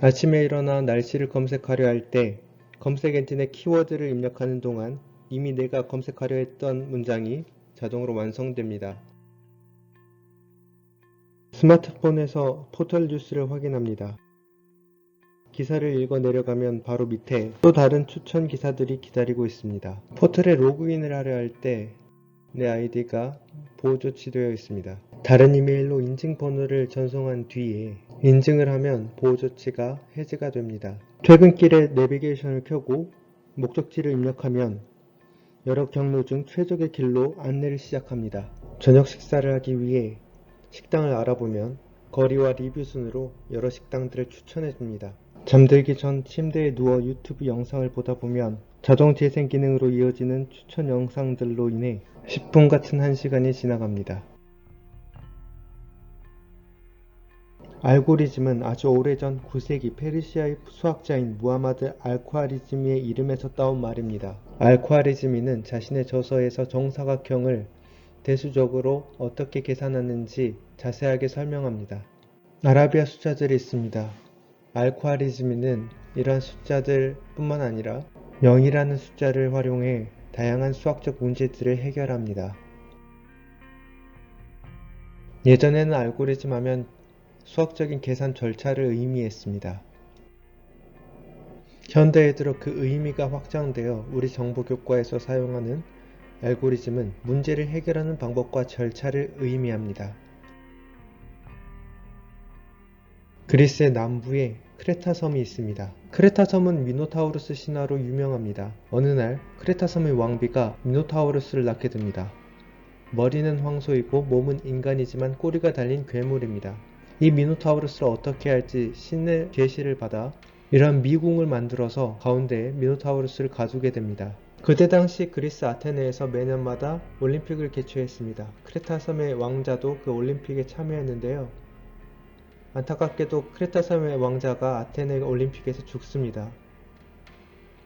아침에 일어나 날씨를 검색하려 할 때 검색 엔진에 키워드를 입력하는 동안 이미 내가 검색하려 했던 문장이 자동으로 완성됩니다. 스마트폰에서 포털 뉴스를 확인합니다. 기사를 읽어 내려가면 바로 밑에 또 다른 추천 기사들이 기다리고 있습니다. 포털에 로그인을 하려 할 때 내 아이디가 보호조치되어 있습니다. 다른 이메일로 인증번호를 전송한 뒤에 인증을 하면 보호조치가 해제가 됩니다. 퇴근길에 내비게이션을 켜고 목적지를 입력하면 여러 경로 중 최적의 길로 안내를 시작합니다. 저녁 식사를 하기 위해 식당을 알아보면 거리와 리뷰 순으로 여러 식당들을 추천해줍니다. 잠들기 전 침대에 누워 유튜브 영상을 보다 보면 자동 재생 기능으로 이어지는 추천 영상들로 인해 10분 같은 1시간이 지나갑니다. 알고리즘은 아주 오래전 9세기 페르시아의 수학자인 무하마드 알콰리즈미의 이름에서 따온 말입니다. 알콰리즈미는 자신의 저서에서 정사각형을 대수적으로 어떻게 계산하는지 자세하게 설명합니다. 아라비아 숫자들이 있습니다. 알콰리즈미는 이러한 숫자들 뿐만 아니라 0이라는 숫자를 활용해 다양한 수학적 문제들을 해결합니다. 예전에는 알고리즘 하면 수학적인 계산 절차를 의미했습니다. 현대에 들어 그 의미가 확장되어 우리 정보교과에서 사용하는 알고리즘은 문제를 해결하는 방법과 절차를 의미합니다. 그리스의 남부에 크레타 섬이 있습니다. 크레타 섬은 미노타우루스 신화로 유명합니다. 어느 날 크레타 섬의 왕비가 미노타우루스를 낳게 됩니다. 머리는 황소이고 몸은 인간이지만 꼬리가 달린 괴물입니다. 이 미노타우루스를 어떻게 할지 신의 계시를 받아 이러한 미궁을 만들어서 가운데에 미노타우루스를 가두게 됩니다. 그때 당시 그리스 아테네에서 매년마다 올림픽을 개최했습니다. 크레타 섬의 왕자도 그 올림픽에 참여했는데요. 안타깝게도 크레타 섬의 왕자가 아테네 올림픽에서 죽습니다.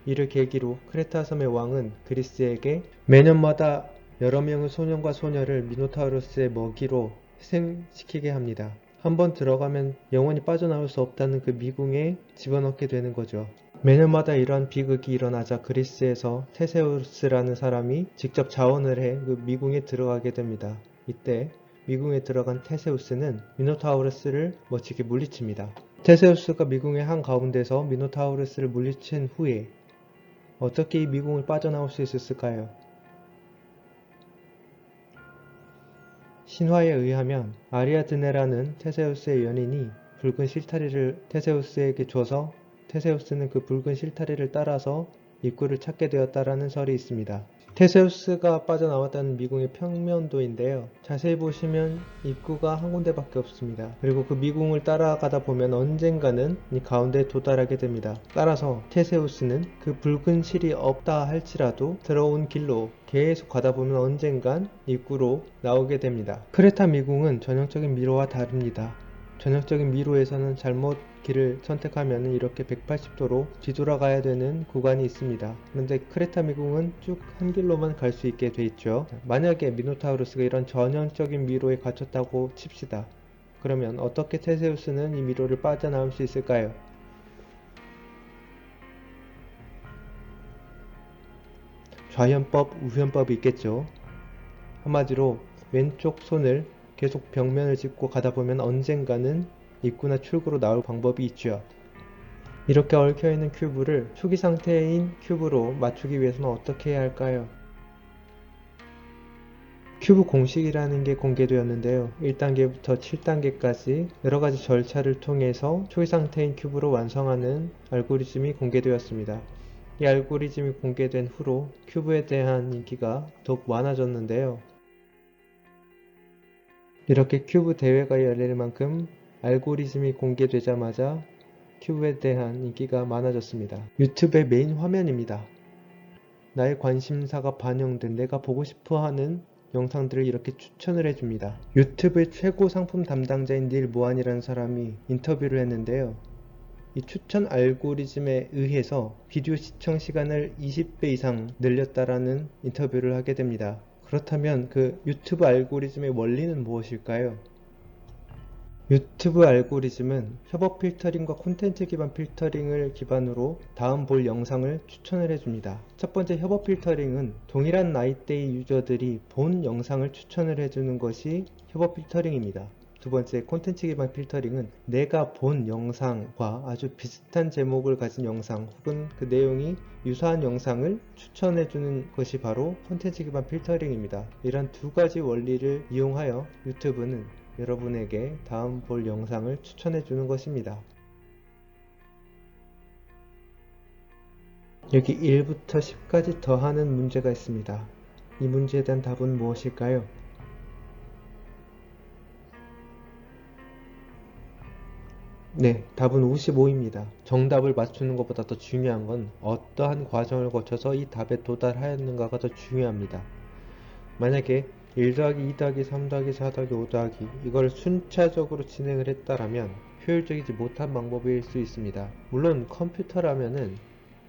이를 계기로 크레타 섬의 왕은 그리스에게 매년마다 여러 명의 소년과 소녀를 미노타우루스의 먹이로 희생시키게 합니다. 한번 들어가면 영원히 빠져나올 수 없다는 그 미궁에 집어넣게 되는 거죠. 매년마다 이러한 비극이 일어나자 그리스에서 테세우스라는 사람이 직접 자원을 해 그 미궁에 들어가게 됩니다. 이때 미궁에 들어간 테세우스는 미노타우루스를 멋지게 물리칩니다. 테세우스가 미궁의 한가운데서 미노타우루스를 물리친 후에 어떻게 이 미궁을 빠져나올 수 있었을까요? 신화에 의하면 아리아드네라는 테세우스의 연인이 붉은 실타래를 테세우스에게 줘서 테세우스는 그 붉은 실타래를 따라서 입구를 찾게 되었다라는 설이 있습니다. 테세우스가 빠져나왔다는 미궁의 평면도인데요. 자세히 보시면 입구가 한 군데밖에 없습니다. 그리고 그 미궁을 따라가다 보면 언젠가는 이 가운데에 도달하게 됩니다. 따라서 테세우스는 그 붉은 실이 없다 할지라도 들어온 길로 계속 가다 보면 언젠간 입구로 나오게 됩니다. 크레타 미궁은 전형적인 미로와 다릅니다. 전형적인 미로에서는 잘못 길을 선택하면 이렇게 180도로 뒤돌아가야 되는 구간이 있습니다. 그런데 크레타 미궁은 쭉 한 길로만 갈 수 있게 돼 있죠. 만약에 미노타우루스가 이런 전형적인 미로에 갇혔다고 칩시다. 그러면 어떻게 테세우스는 이 미로를 빠져나올 수 있을까요? 좌현법, 우현법이 있겠죠. 한마디로 왼쪽 손을 계속 벽면을 짚고 가다 보면 언젠가는 입구나 출구로 나올 방법이 있죠. 이렇게 얽혀있는 큐브를 초기 상태인 큐브로 맞추기 위해서는 어떻게 해야 할까요? 큐브 공식이라는 게 공개되었는데요. 1단계부터 7단계까지 여러가지 절차를 통해서 초기 상태인 큐브로 완성하는 알고리즘이 공개되었습니다. 이 알고리즘이 공개된 후로 큐브에 대한 인기가 더욱 많아졌는데요. 이렇게 큐브 대회가 열릴 만큼 알고리즘이 공개되자마자 큐브에 대한 인기가 많아졌습니다. 유튜브의 메인 화면입니다. 나의 관심사가 반영된 내가 보고 싶어하는 영상들을 이렇게 추천을 해줍니다. 유튜브의 최고 상품 담당자인 닐 모한이라는 사람이 인터뷰를 했는데요. 이 추천 알고리즘에 의해서 비디오 시청 시간을 20배 이상 늘렸다라는 인터뷰를 하게 됩니다. 그렇다면 그 유튜브 알고리즘의 원리는 무엇일까요? 유튜브 알고리즘은 협업 필터링과 콘텐츠 기반 필터링을 기반으로 다음 볼 영상을 추천을 해줍니다. 첫 번째 협업 필터링은 동일한 나이대의 유저들이 본 영상을 추천을 해주는 것이 협업 필터링입니다. 두 번째 콘텐츠 기반 필터링은 내가 본 영상과 아주 비슷한 제목을 가진 영상 혹은 그 내용이 유사한 영상을 추천해주는 것이 바로 콘텐츠 기반 필터링입니다. 이런 두 가지 원리를 이용하여 유튜브는 여러분에게 다음 볼 영상을 추천해 주는 것입니다. 여기 1부터 10까지 더하는 문제가 있습니다. 이 문제에 대한 답은 무엇일까요? 네, 답은 55입니다. 정답을 맞추는 것보다 더 중요한 건 어떠한 과정을 거쳐서 이 답에 도달하였는가가 더 중요합니다. 만약에 1 더하기 2 더하기 3 더하기 4 더하기 5 더하기 이걸 순차적으로 진행을 했다라면 효율적이지 못한 방법일 수 있습니다. 물론 컴퓨터라면은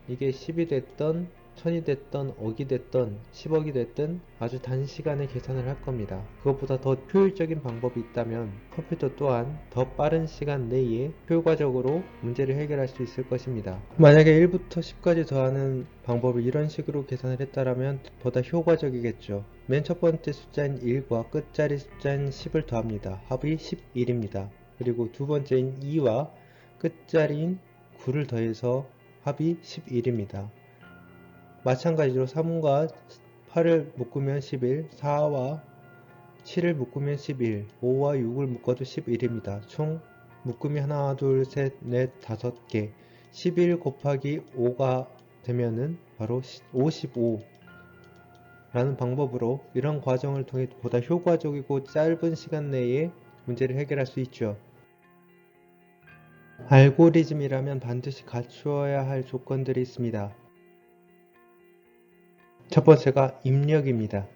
이게 10이 됐던 1000이 됐던 억이 됐던 10억이 됐든 아주 단시간에 계산을 할 겁니다. 그것보다 더 효율적인 방법이 있다면 컴퓨터 또한 더 빠른 시간 내에 효과적으로 문제를 해결할 수 있을 것입니다. 만약에 1부터 10까지 더하는 방법을 이런 식으로 계산을 했다면 보다 효과적이겠죠. 맨 첫 번째 숫자인 1과 끝자리 숫자인 10을 더합니다. 합이 11입니다. 그리고 두 번째인 2와 끝자리인 9를 더해서 합이 11입니다. 마찬가지로 3과 8을 묶으면 11, 4와 7을 묶으면 11, 5와 6을 묶어도 11입니다. 총 묶음이 하나, 둘, 셋, 넷, 5개. 11 곱하기 5가 되면은 바로 55 라는 방법으로 이런 과정을 통해 보다 효과적이고 짧은 시간 내에 문제를 해결할 수 있죠. 알고리즘이라면 반드시 갖추어야 할 조건들이 있습니다. 첫 번째가 입력입니다.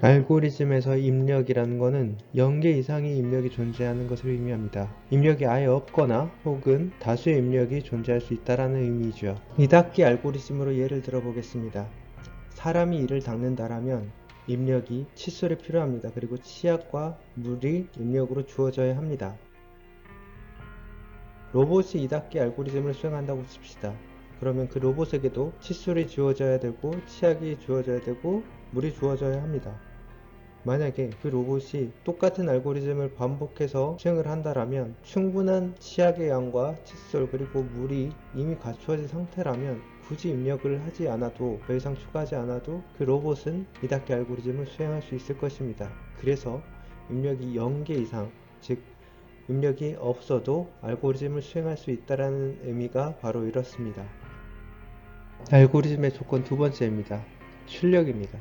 알고리즘에서 입력이라는 것은 0개 이상의 입력이 존재하는 것을 의미합니다. 입력이 아예 없거나 혹은 다수의 입력이 존재할 수 있다는 의미죠. 2닫기 알고리즘으로 예를 들어 보겠습니다. 사람이 이를 닦는다라면 입력이 칫솔이 필요합니다. 그리고 치약과 물이 입력으로 주어져야 합니다. 로봇이 2닫기 알고리즘을 수행한다고 칩시다. 그러면 그 로봇에게도 칫솔이 주어져야 되고 치약이 주어져야 되고 물이 주어져야 합니다. 만약에 그 로봇이 똑같은 알고리즘을 반복해서 수행을 한다면 충분한 치약의 양과 칫솔 그리고 물이 이미 갖추어진 상태라면 굳이 입력을 하지 않아도 더 이상 추가하지 않아도 그 로봇은 2닫기 알고리즘을 수행할 수 있을 것입니다. 그래서 입력이 0개 이상 즉 입력이 없어도 알고리즘을 수행할 수 있다는 의미가 바로 이렇습니다. 알고리즘의 조건 두 번째입니다. 출력입니다.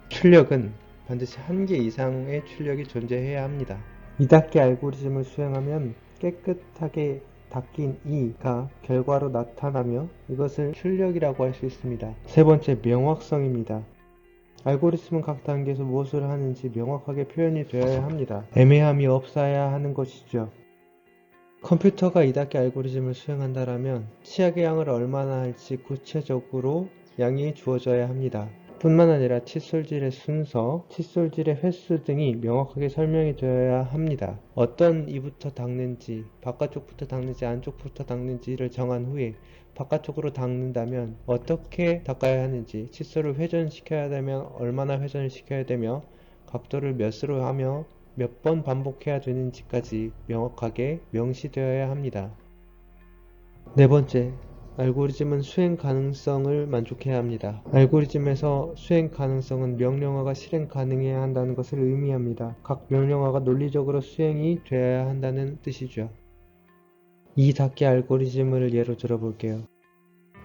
출력은 반드시 1개 이상의 출력이 존재해야 합니다. 2닫기 알고리즘을 수행하면 깨끗하게 닫긴 2가 결과로 나타나며 이것을 출력이라고 할 수 있습니다. 세 번째, 명확성입니다. 알고리즘은 각 단계에서 무엇을 하는지 명확하게 표현이 되어야 합니다. 애매함이 없어야 하는 것이죠. 컴퓨터가 2닫기 알고리즘을 수행한다면 치약의 양을 얼마나 할지 구체적으로 양이 주어져야 합니다. 뿐만 아니라 칫솔질의 순서, 칫솔질의 횟수 등이 명확하게 설명이 되어야 합니다. 어떤 이부터 닦는지, 바깥쪽부터 닦는지 안쪽부터 닦는지를 정한 후에 바깥쪽으로 닦는다면 어떻게 닦아야 하는지, 칫솔을 회전시켜야 되면 얼마나 회전을 시켜야 되며 각도를 몇으로 하며 몇 번 반복해야 되는지까지 명확하게 명시되어야 합니다. 네 번째, 알고리즘은 수행 가능성을 만족해야 합니다. 알고리즘에서 수행 가능성은 명령어가 실행 가능해야 한다는 것을 의미합니다. 각 명령어가 논리적으로 수행이 되어야 한다는 뜻이죠. 2닫기 알고리즘을 예로 들어볼게요.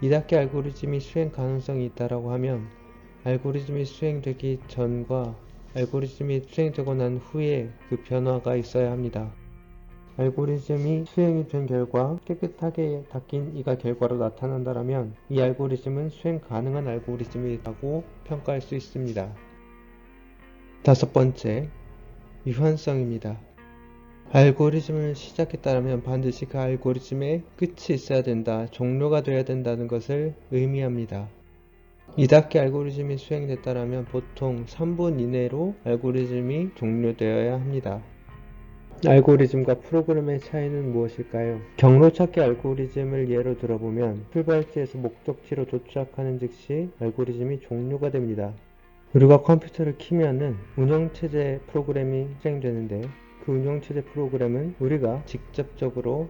2닫기 알고리즘이 수행 가능성이 있다고 하면 알고리즘이 수행되기 전과 알고리즘이 수행되고 난 후에 그 변화가 있어야 합니다. 알고리즘이 수행이 된 결과 깨끗하게 닦인 이가 결과로 나타난다면 이 알고리즘은 수행 가능한 알고리즘이라고 평가할 수 있습니다. 다섯 번째, 유한성입니다. 알고리즘을 시작했다면 반드시 그 알고리즘에 끝이 있어야 된다, 종료가 되어야 된다는 것을 의미합니다. 2닫기 알고리즘이 수행됐다면 보통 3분 이내로 알고리즘이 종료되어야 합니다. 알고리즘과 프로그램의 차이는 무엇일까요? 경로 찾기 알고리즘을 예로 들어보면 출발지에서 목적지로 도착하는 즉시 알고리즘이 종료가 됩니다. 우리가 컴퓨터를 키면은 운영체제 프로그램이 실행되는데 그 운영체제 프로그램은 우리가 직접적으로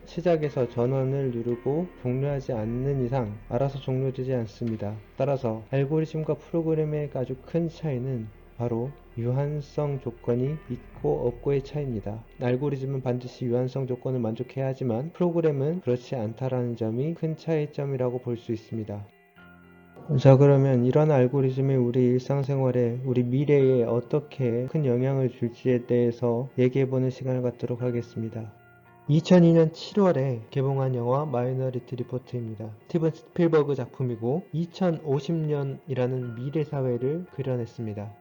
시작에서 전원을 누르고 종료하지 않는 이상 알아서 종료되지 않습니다. 따라서 알고리즘과 프로그램의 아주 큰 차이는 바로 유한성 조건이 있고 없고의 차이입니다. 알고리즘은 반드시 유한성 조건을 만족해야 하지만 프로그램은 그렇지 않다라는 점이 큰 차이점이라고 볼 수 있습니다. 자, 그러면 이런 알고리즘이 우리 일상생활에, 우리 미래에 어떻게 큰 영향을 줄지에 대해서 얘기해보는 시간을 갖도록 하겠습니다. 2002년 7월에 개봉한 영화 마이너리티 리포트입니다. 스티븐 스필버그 작품이고 2050년이라는 미래 사회를 그려냈습니다.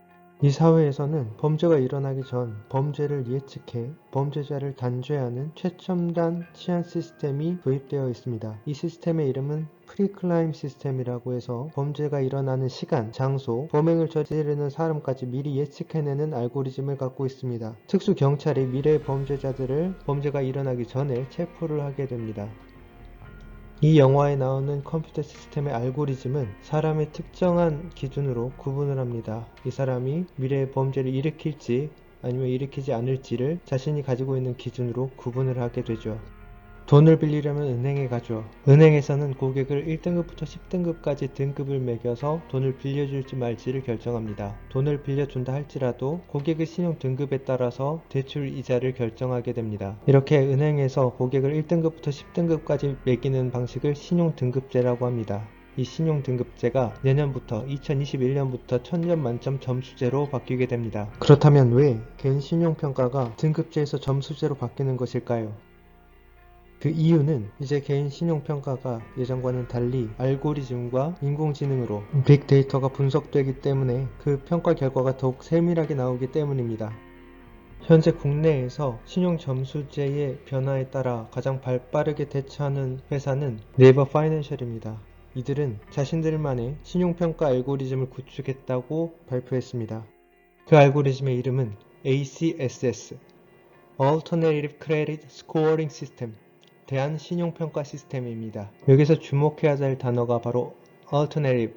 이 사회에서는 범죄가 일어나기 전 범죄를 예측해 범죄자를 단죄하는 최첨단 치안 시스템이 도입되어 있습니다. 이 시스템의 이름은 프리클라임 시스템이라고 해서 범죄가 일어나는 시간, 장소, 범행을 저지르는 사람까지 미리 예측해내는 알고리즘을 갖고 있습니다. 특수 경찰이 미래의 범죄자들을 범죄가 일어나기 전에 체포를 하게 됩니다. 이 영화에 나오는 컴퓨터 시스템의 알고리즘은 사람의 특정한 기준으로 구분을 합니다. 이 사람이 미래의 범죄를 일으킬지 아니면 일으키지 않을지를 자신이 가지고 있는 기준으로 구분을 하게 되죠. 돈을 빌리려면 은행에 가죠. 은행에서는 고객을 1등급부터 10등급까지 등급을 매겨서 돈을 빌려줄지 말지를 결정합니다. 돈을 빌려준다 할지라도 고객의 신용 등급에 따라서 대출 이자를 결정하게 됩니다. 이렇게 은행에서 고객을 1등급부터 10등급까지 매기는 방식을 신용 등급제라고 합니다. 이 신용 등급제가 내년부터 2021년부터 1000점 만점 점수제로 바뀌게 됩니다. 그렇다면 왜 개인 신용평가가 등급제에서 점수제로 바뀌는 것일까요? 그 이유는 이제 개인 신용평가가 예전과는 달리 알고리즘과 인공지능으로 빅데이터가 분석되기 때문에 그 평가 결과가 더욱 세밀하게 나오기 때문입니다. 현재 국내에서 신용점수제의 변화에 따라 가장 발빠르게 대처하는 회사는 네이버 파이낸셜입니다. 이들은 자신들만의 신용평가 알고리즘을 구축했다고 발표했습니다. 그 알고리즘의 이름은 ACSS, Alternative Credit Scoring System, 대안신용평가 시스템입니다. 여기서 주목해야 할 단어가 바로 Alternative,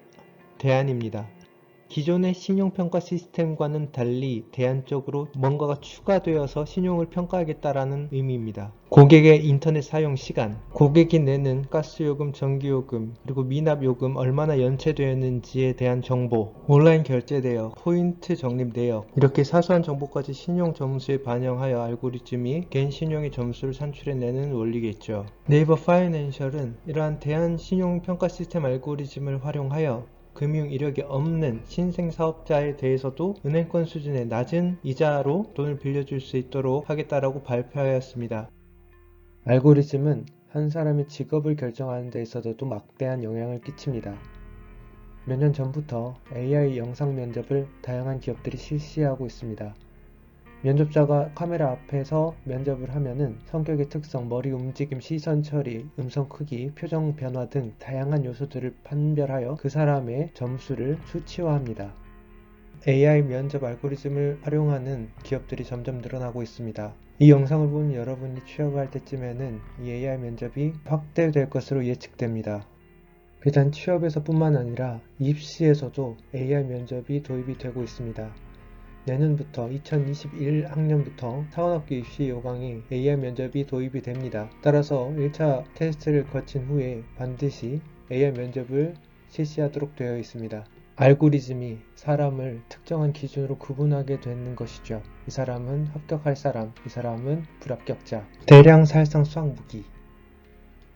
대안입니다. 기존의 신용평가 시스템과는 달리 대안적으로 뭔가가 추가되어서 신용을 평가하겠다라는 의미입니다. 고객의 인터넷 사용 시간, 고객이 내는 가스요금, 전기요금, 그리고 미납요금 얼마나 연체되었는지에 대한 정보, 온라인 결제 내역, 포인트 적립 내역, 이렇게 사소한 정보까지 신용 점수에 반영하여 알고리즘이 개인 신용의 점수를 산출해내는 원리겠죠. 네이버 파이낸셜은 이러한 대안 신용평가 시스템 알고리즘을 활용하여 금융 이력이 없는 신생 사업자에 대해서도 은행권 수준의 낮은 이자로 돈을 빌려줄 수 있도록 하겠다라고 발표하였습니다. 알고리즘은 한 사람의 직업을 결정하는 데 있어서도 막대한 영향을 끼칩니다. 몇 년 전부터 AI 영상 면접을 다양한 기업들이 실시하고 있습니다. 면접자가 카메라 앞에서 면접을 하면은 성격의 특성, 머리 움직임, 시선 처리, 음성 크기, 표정 변화 등 다양한 요소들을 판별하여 그 사람의 점수를 수치화합니다. AI 면접 알고리즘을 활용하는 기업들이 점점 늘어나고 있습니다. 이 영상을 보면 여러분이 취업을 할 때쯤에는 이 AI 면접이 확대될 것으로 예측됩니다. 비단 취업에서 뿐만 아니라 입시에서도 AI 면접이 도입이 되고 있습니다. 내년부터 2021학년부터 사관학교 입시 요강에 AI 면접이 도입이 됩니다. 따라서 1차 테스트를 거친 후에 반드시 AI 면접을 실시하도록 되어 있습니다. 알고리즘이 사람을 특정한 기준으로 구분하게 되는 것이죠. 이 사람은 합격할 사람, 이 사람은 불합격자. 대량 살상 수학 무기.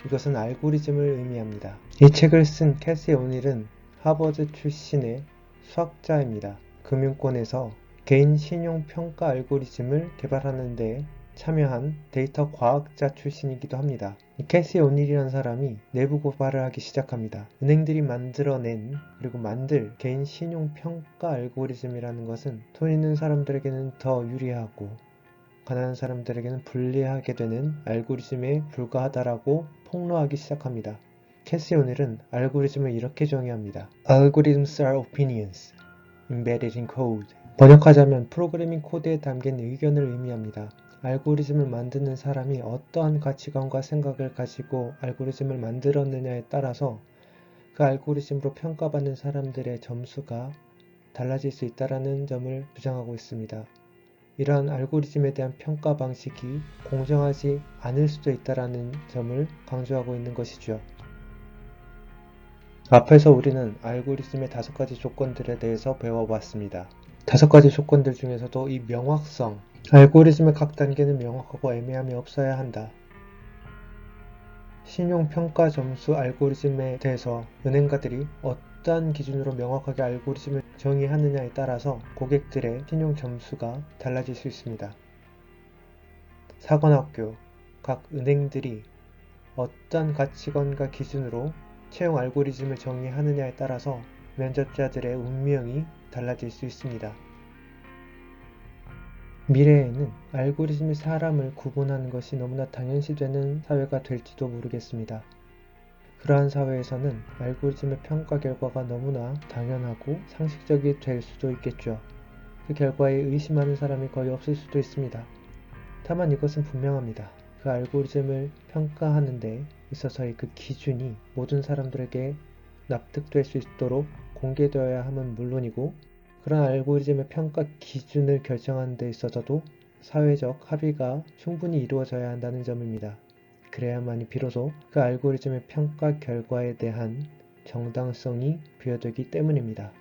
이것은 알고리즘을 의미합니다. 이 책을 쓴 캐시 오닐은 하버드 출신의 수학자입니다. 금융권에서 개인 신용 평가 알고리즘을 개발하는 데 참여한 데이터 과학자 출신이기도 합니다. 캐시 오닐이라는 사람이 내부 고발을 하기 시작합니다. 은행들이 만들어낸 그리고 만들 개인 신용 평가 알고리즘이라는 것은 돈 있는 사람들에게는 더 유리하고 가난한 사람들에게는 불리하게 되는 알고리즘에 불과하다라고 폭로하기 시작합니다. 캐시 오닐은 알고리즘을 이렇게 정의합니다. Algorithms are opinions embedded in code. 번역하자면 프로그래밍 코드에 담긴 의견을 의미합니다. 알고리즘을 만드는 사람이 어떠한 가치관과 생각을 가지고 알고리즘을 만들었느냐에 따라서 그 알고리즘으로 평가받는 사람들의 점수가 달라질 수 있다는 점을 주장하고 있습니다. 이러한 알고리즘에 대한 평가 방식이 공정하지 않을 수도 있다는 점을 강조하고 있는 것이죠. 앞에서 우리는 알고리즘의 5가지 조건들에 대해서 배워봤습니다. 5가지 조건들 중에서도 이 명확성, 알고리즘의 각 단계는 명확하고 애매함이 없어야 한다. 신용평가 점수 알고리즘에 대해서 은행가들이 어떠한 기준으로 명확하게 알고리즘을 정의하느냐에 따라서 고객들의 신용 점수가 달라질 수 있습니다. 사관학교, 각 은행들이 어떠한 가치관과 기준으로 채용 알고리즘을 정의하느냐에 따라서 면접자들의 운명이 달라질 수 있습니다. 미래에는 알고리즘이 사람을 구분하는 것이 너무나 당연시되는 사회가 될지도 모르겠습니다. 그러한 사회에서는 알고리즘의 평가 결과가 너무나 당연하고 상식적이 될 수도 있겠죠. 그 결과에 의심하는 사람이 거의 없을 수도 있습니다. 다만 이것은 분명합니다. 그 알고리즘을 평가하는 데 있어서의 그 기준이 모든 사람들에게 납득될 수 있도록 공개되어야 함은 물론이고, 그런 알고리즘의 평가 기준을 결정하는 데 있어서도 사회적 합의가 충분히 이루어져야 한다는 점입니다. 그래야만이 비로소 그 알고리즘의 평가 결과에 대한 정당성이 부여되기 때문입니다.